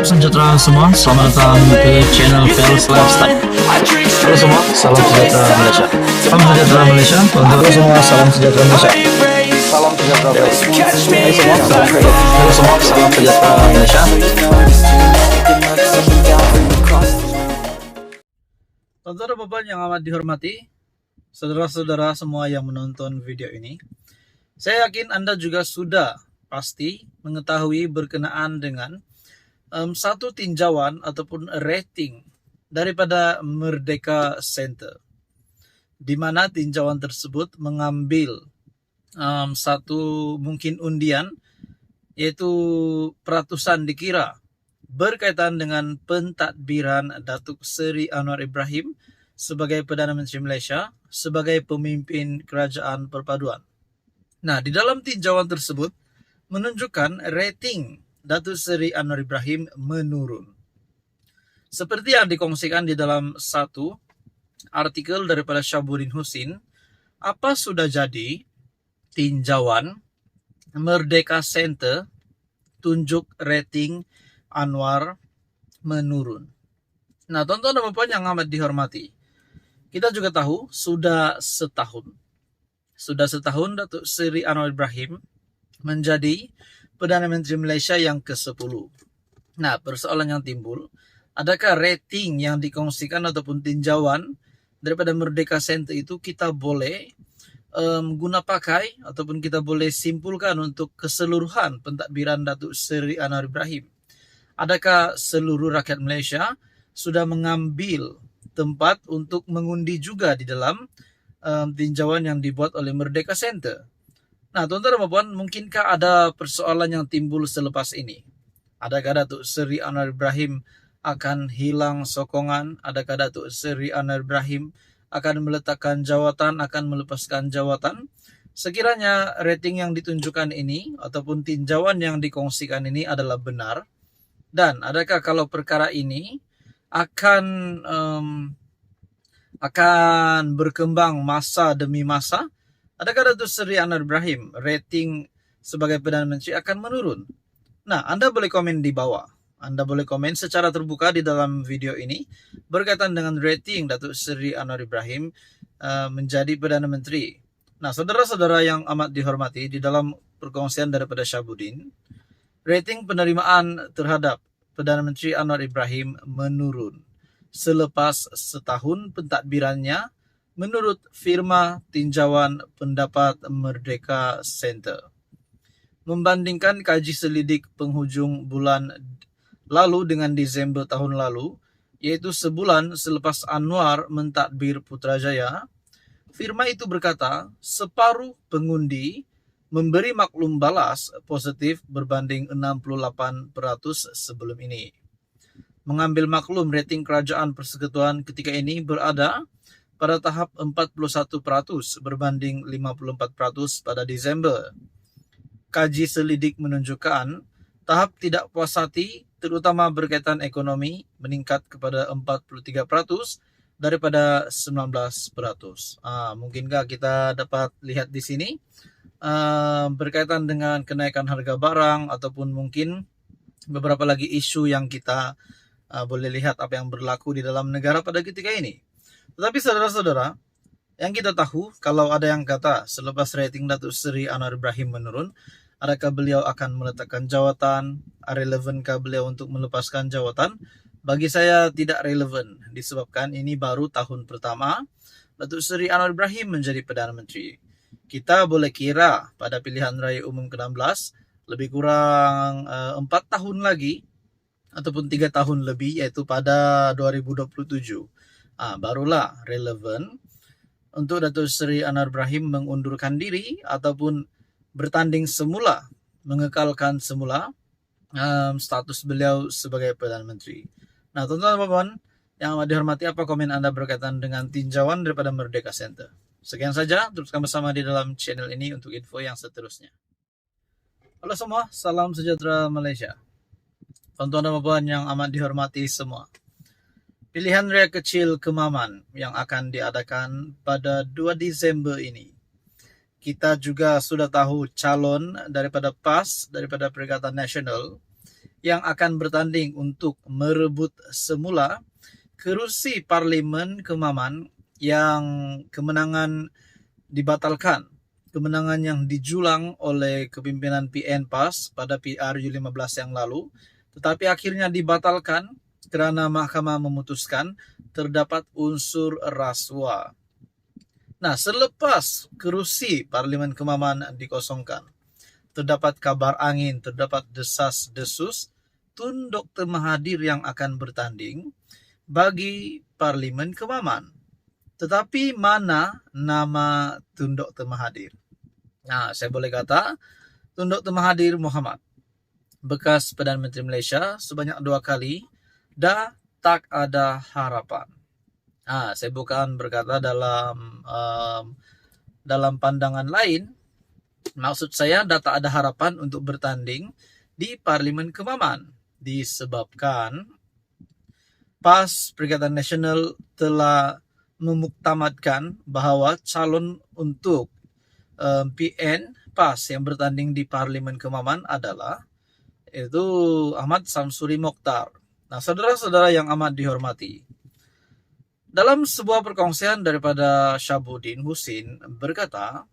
Sejahtera semua, selamat datang ke channel Fels Lifestyle. Halo semua, salam sejahtera Malaysia. Salam sejahtera Malaysia. Halo semua, salam sejahtera Malaysia. Salam sejahtera Malaysia. Halo semua, salam sejahtera Malaysia. Tuan-tuan dan puan yang amat dihormati, saudara-saudara semua yang menonton video ini, saya yakin Anda juga sudah pasti mengetahui berkenaan dengan satu tinjauan ataupun rating daripada Merdeka Center, di mana tinjauan tersebut mengambil satu mungkin undian, yaitu peratusan dikira berkaitan dengan pentadbiran Datuk Seri Anwar Ibrahim sebagai Perdana Menteri Malaysia sebagai pemimpin kerajaan perpaduan. Nah, di dalam tinjauan tersebut menunjukkan rating Datuk Seri Anwar Ibrahim menurun. Seperti yang dikongsikan di dalam satu artikel daripada Syabuddin Husin, apa sudah jadi tinjauan Merdeka Center tunjuk rating Anwar menurun. Nah, tuan-tuan dan puan yang amat dihormati, kita juga tahu sudah setahun Datuk Seri Anwar Ibrahim menjadi Perdana Menteri Malaysia yang ke-10. Nah, persoalan yang timbul, adakah rating yang dikongsikan ataupun tinjauan daripada Merdeka Center itu kita boleh guna pakai ataupun kita boleh simpulkan untuk keseluruhan pentadbiran Datuk Seri Anwar Ibrahim? Adakah seluruh rakyat Malaysia sudah mengambil tempat untuk mengundi juga di dalam tinjauan yang dibuat oleh Merdeka Center? Nah, tuan-tuan dan puan, mungkinkah ada persoalan yang timbul selepas ini? Adakah Datuk Seri Anwar Ibrahim akan hilang sokongan? Adakah Datuk Seri Anwar Ibrahim akan meletakkan jawatan, akan melepaskan jawatan? Sekiranya rating yang ditunjukkan ini ataupun tinjauan yang dikongsikan ini adalah benar, dan adakah kalau perkara ini akan berkembang masa demi masa, adakah Datuk Seri Anwar Ibrahim rating sebagai Perdana Menteri akan menurun? Nah, Anda boleh komen di bawah. Anda boleh komen secara terbuka di dalam video ini berkaitan dengan rating Datuk Seri Anwar Ibrahim menjadi Perdana Menteri. Nah, saudara-saudara yang amat dihormati, di dalam perkongsian daripada Syabuddin, rating penerimaan terhadap Perdana Menteri Anwar Ibrahim menurun selepas setahun pentadbirannya menurut firma tinjauan pendapat Merdeka Center. Membandingkan kaji selidik penghujung bulan lalu dengan Disember tahun lalu, yaitu sebulan selepas Anwar mentadbir Putrajaya, firma itu berkata separuh pengundi memberi maklum balas positif berbanding 68% sebelum ini. Mengambil maklum rating kerajaan persekutuan ketika ini berada pada tahap 41% berbanding 54% pada Disember. Kaji selidik menunjukkan tahap tidak puas hati terutama berkaitan ekonomi meningkat kepada 43% daripada 19%. Mungkinkah kita dapat lihat di sini berkaitan dengan kenaikan harga barang ataupun mungkin beberapa lagi isu yang kita boleh lihat apa yang berlaku di dalam negara pada ketika ini. Tetapi saudara-saudara, yang kita tahu, kalau ada yang kata selepas rating Datuk Seri Anwar Ibrahim menurun, adakah beliau akan meletakkan jawatan? Relevankah beliau untuk melepaskan jawatan? Bagi saya tidak relevan, disebabkan ini baru tahun pertama Datuk Seri Anwar Ibrahim menjadi Perdana Menteri. Kita boleh kira pada pilihan raya umum ke-16, lebih kurang 4 tahun lagi, ataupun 3 tahun lebih, yaitu pada 2027. Barulah relevan untuk Datuk Seri Anwar Ibrahim mengundurkan diri ataupun bertanding semula, mengekalkan semula status beliau sebagai Perdana Menteri. Nah, tuan-tuan dan puan yang amat dihormati, apa komen Anda berkaitan dengan tinjauan daripada Merdeka Center? Sekian saja, teruskan bersama di dalam channel ini untuk info yang seterusnya. Halo semua, salam sejahtera Malaysia. Tuan-tuan dan puan yang amat dihormati semua, pilihan raya kecil Kemaman yang akan diadakan pada 2 Disember ini, kita juga sudah tahu calon daripada PAS, daripada Perikatan Nasional, yang akan bertanding untuk merebut semula kursi Parlimen Kemaman yang kemenangan dibatalkan. Kemenangan yang dijulang oleh kepimpinan PN PAS pada PRU 15 yang lalu, tetapi akhirnya dibatalkan karena mahkamah memutuskan terdapat unsur rasuah. Nah, selepas kursi Parlimen Kemaman dikosongkan, terdapat kabar angin, terdapat desas-desus Tun Dr. Mahathir yang akan bertanding bagi Parlimen Kemaman. Tetapi mana nama Tun Dr. Mahathir? Nah, saya boleh kata Tun Dr. Mahathir Mohamad, bekas Perdana Menteri Malaysia sebanyak 2 kali, dah tak ada harapan. Saya bukan berkata dalam pandangan lain. Maksud saya dah tak ada harapan untuk bertanding di Parlimen Kemaman disebabkan PAS Perikatan Nasional telah memuktamadkan bahawa calon untuk PN PAS yang bertanding di Parlimen Kemaman adalah itu Ahmad Samsuri Mokhtar. Nah, saudara-saudara yang amat dihormati, dalam sebuah perkongsian daripada Syabuddin Husin berkata,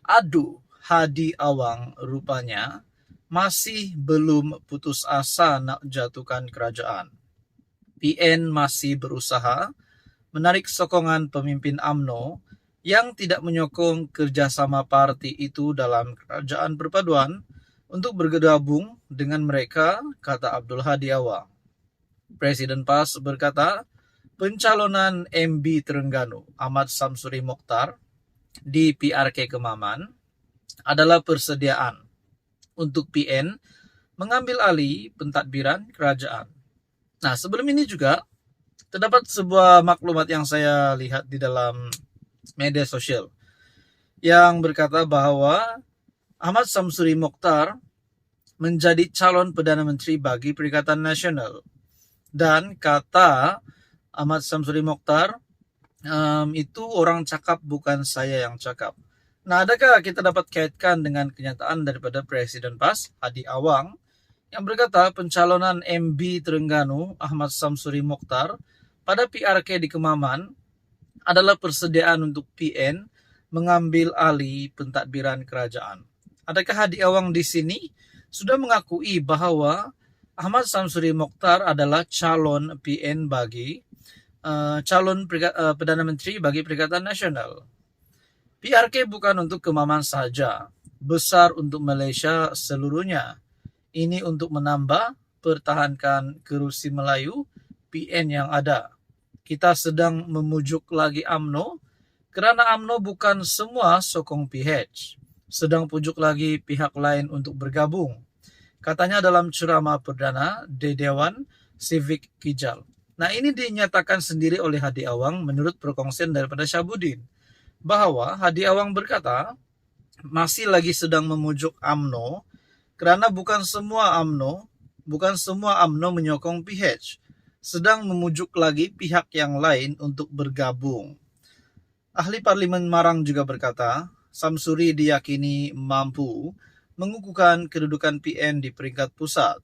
aduh, Hadi Awang rupanya masih belum putus asa nak jatuhkan kerajaan. PN masih berusaha menarik sokongan pemimpin UMNO yang tidak menyokong kerjasama parti itu dalam kerajaan perpaduan untuk bergabung dengan mereka, kata Abdul Hadi Awang. Presiden PAS berkata, pencalonan MB Terengganu Ahmad Samsuri Mokhtar di PRK Kemaman adalah persediaan untuk PN mengambil alih pentadbiran kerajaan. Nah, sebelum ini juga terdapat sebuah maklumat yang saya lihat di dalam media sosial yang berkata bahwa Ahmad Samsuri Mokhtar menjadi calon Perdana Menteri bagi Perikatan Nasional. Dan kata Ahmad Samsuri Mokhtar, itu orang cakap bukan saya yang cakap. Nah, adakah kita dapat kaitkan dengan kenyataan daripada Presiden PAS, Hadi Awang, yang berkata pencalonan MB Terengganu Ahmad Samsuri Mokhtar pada PRK di Kemaman adalah persediaan untuk PN mengambil alih pentadbiran kerajaan. Adakah Hadi Awang di sini sudah mengakui bahwa Ahmad Samsuri Mokhtar adalah calon PN bagi calon Perdana Menteri bagi Perikatan Nasional? PRK bukan untuk Kemaman saja, besar untuk Malaysia seluruhnya. Ini untuk menambah, pertahankan kerusi Melayu PN yang ada. Kita sedang memujuk lagi UMNO, kerana UMNO bukan semua sokong PH. Sedang pujuk lagi pihak lain untuk bergabung. Katanya dalam ceramah perdana di Dewan Civic Kijal. Nah, ini dinyatakan sendiri oleh Hadi Awang menurut perkongsian daripada Syabuddin. Bahwa Hadi Awang berkata, masih lagi sedang memujuk UMNO, kerana bukan semua UMNO menyokong PH. Sedang memujuk lagi pihak yang lain untuk bergabung. Ahli Parlimen Marang juga berkata, Samsuri diyakini mampu mengukuhkan kedudukan PN di peringkat pusat.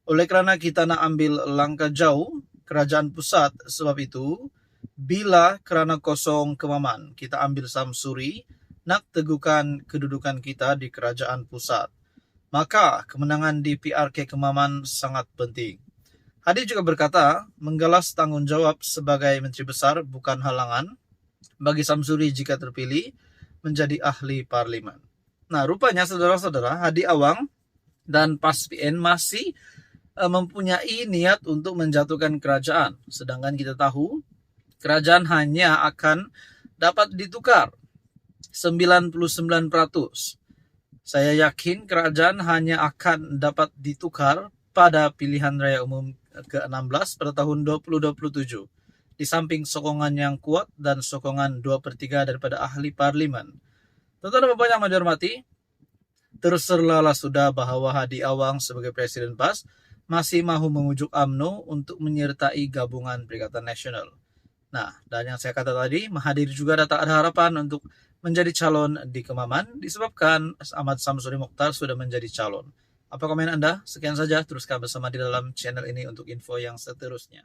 Oleh kerana kita nak ambil langkah jauh kerajaan pusat, sebab itu bila kerana kosong Kemaman kita ambil Samsuri nak teguhkan kedudukan kita di kerajaan pusat, maka kemenangan di PRK Kemaman sangat penting. Hadi juga berkata menggalas tanggungjawab sebagai Menteri Besar bukan halangan bagi Samsuri jika terpilih menjadi ahli parlimen. Nah, rupanya saudara-saudara, Hadi Awang dan PAS PN masih mempunyai niat untuk menjatuhkan kerajaan. Sedangkan kita tahu kerajaan hanya akan dapat ditukar 99%. Saya yakin kerajaan hanya akan dapat ditukar pada pilihan raya umum ke-16 pada tahun 2027. Di samping sokongan yang kuat dan sokongan 2/3 daripada ahli parlimen. Tuan-tuan dan Bapak yang dihormati, terserahlah sudah bahwa Hadi Awang sebagai Presiden PAS masih mahu mengujuk UMNO untuk menyertai gabungan Perikatan Nasional. Nah, dan yang saya kata tadi, Mahathir juga tak ada harapan untuk menjadi calon di Kemaman disebabkan Ahmad Samsuri Mokhtar sudah menjadi calon. Apa komen Anda? Sekian saja, teruskan bersama di dalam channel ini untuk info yang seterusnya.